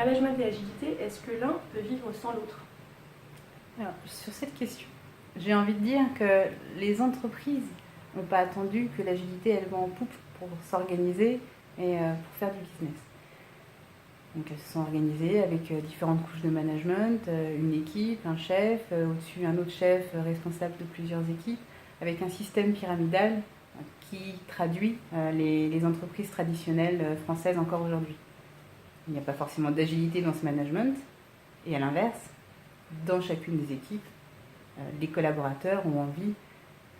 management et agilité, est-ce que l'un peut vivre sans l'autre? Alors, sur cette question, j'ai envie de dire que les entreprises n'ont pas attendu que l'agilité elle va en poupe pour s'organiser et pour faire du business. Donc elles se sont organisées avec différentes couches de management, une équipe, un chef, au-dessus un autre chef responsable de plusieurs équipes, avec un système pyramidal qui traduit les entreprises traditionnelles françaises encore aujourd'hui. Il n'y a pas forcément d'agilité dans ce management, et à l'inverse, dans chacune des équipes, les collaborateurs ont envie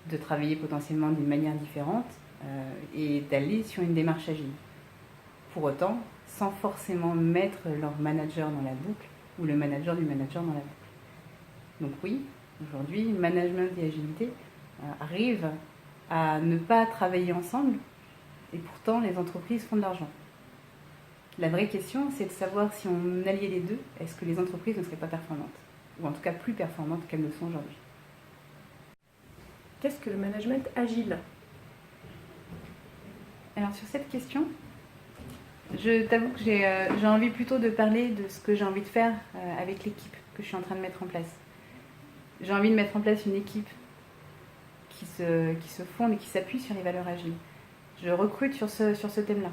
de travailler potentiellement d'une manière différente et d'aller sur une démarche agile. Pour autant, sans forcément mettre leur manager dans la boucle ou le manager du manager dans la boucle. Donc oui, aujourd'hui, management et agilité arrivent à ne pas travailler ensemble et pourtant les entreprises font de l'argent. La vraie question, c'est de savoir si on alliait les deux, est-ce que les entreprises ne seraient pas performantes, ou en tout cas plus performantes qu'elles ne sont aujourd'hui. Qu'est-ce que le management agile? Alors sur cette question, je t'avoue que j'ai envie plutôt de parler de ce que j'ai envie de faire avec l'équipe que je suis en train de mettre en place. J'ai envie de mettre en place une équipe qui se fonde et qui s'appuie sur les valeurs agiles. Je recrute sur ce thème-là,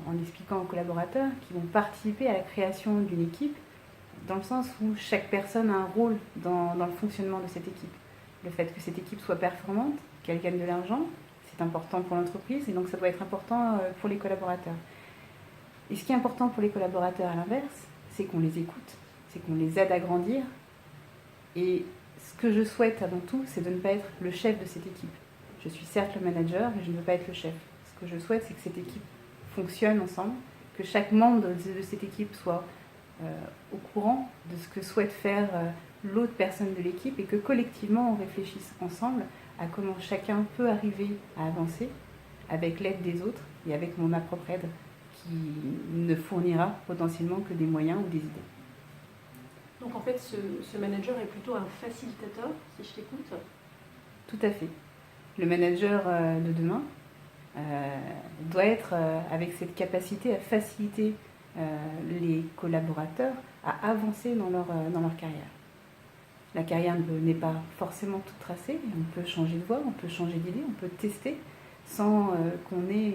en expliquant aux collaborateurs qui vont participer à la création d'une équipe, dans le sens où chaque personne a un rôle dans le fonctionnement de cette équipe. Le fait que cette équipe soit performante, qu'elle gagne de l'argent, c'est important pour l'entreprise et donc ça doit être important pour les collaborateurs. Et ce qui est important pour les collaborateurs à l'inverse, c'est qu'on les écoute, c'est qu'on les aide à grandir. Et ce que je souhaite avant tout, c'est de ne pas être le chef de cette équipe. Je suis certes le manager, mais je ne veux pas être le chef. Ce que je souhaite, c'est que cette équipe fonctionne ensemble, que chaque membre de cette équipe soit au courant de ce que souhaite faire l'autre personne de l'équipe et que collectivement on réfléchisse ensemble à comment chacun peut arriver à avancer avec l'aide des autres et avec ma propre aide qui ne fournira potentiellement que des moyens ou des idées. Donc en fait, ce manager est plutôt un facilitateur, si je t'écoute. Tout à fait. Le manager de demain doit être avec cette capacité à faciliter les collaborateurs à avancer dans leur carrière. La carrière n'est pas forcément toute tracée, on peut changer de voie, on peut changer d'idée, on peut tester sans qu'on ait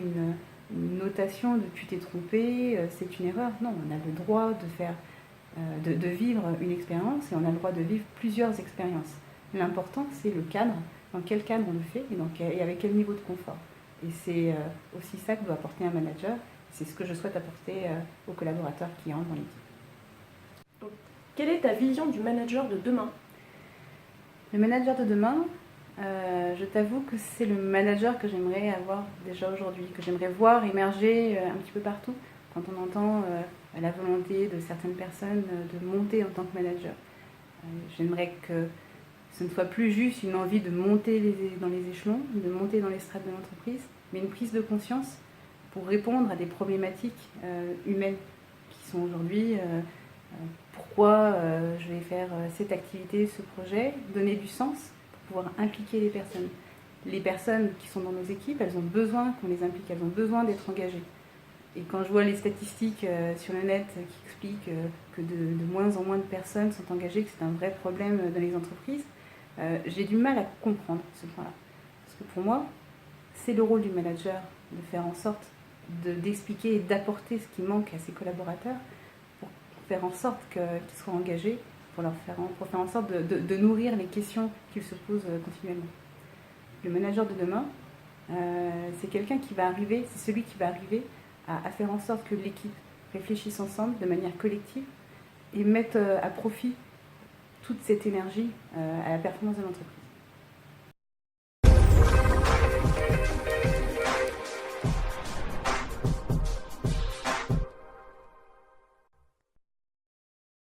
une notation de tu t'es trompé, c'est une erreur. Non, on a le droit de vivre une expérience et on a le droit de vivre plusieurs expériences. L'important, c'est le cadre, dans quel cadre on le fait et avec quel niveau de confort. Et c'est aussi ça que doit apporter un manager. C'est ce que je souhaite apporter aux collaborateurs qui entrent dans l'équipe. Donc, quelle est ta vision du manager de demain? Le manager de demain, je t'avoue que c'est le manager que j'aimerais avoir déjà aujourd'hui, que j'aimerais voir émerger un petit peu partout quand on entend la volonté de certaines personnes de monter en tant que manager. J'aimerais que ce ne soit plus juste une envie de monter dans les échelons, de monter dans les strates de l'entreprise, mais une prise de conscience pour répondre à des problématiques humaines qui sont aujourd'hui pourquoi je vais faire cette activité, ce projet, donner du sens pour pouvoir impliquer les personnes. Les personnes qui sont dans nos équipes, elles ont besoin qu'on les implique, elles ont besoin d'être engagées. Et quand je vois les statistiques sur le net qui expliquent que de moins en moins de personnes sont engagées, que c'est un vrai problème dans les entreprises, j'ai du mal à comprendre ce point-là. Parce que pour moi, c'est le rôle du manager de faire en sorte d'expliquer et d'apporter ce qui manque à ses collaborateurs pour faire en sorte qu'ils soient engagés, pour faire en sorte de nourrir les questions qu'ils se posent continuellement. Le manager de demain, c'est quelqu'un qui va arriver, c'est celui qui va arriver à faire en sorte que l'équipe réfléchisse ensemble de manière collective et mette à profit toute cette énergie à la performance de l'entreprise.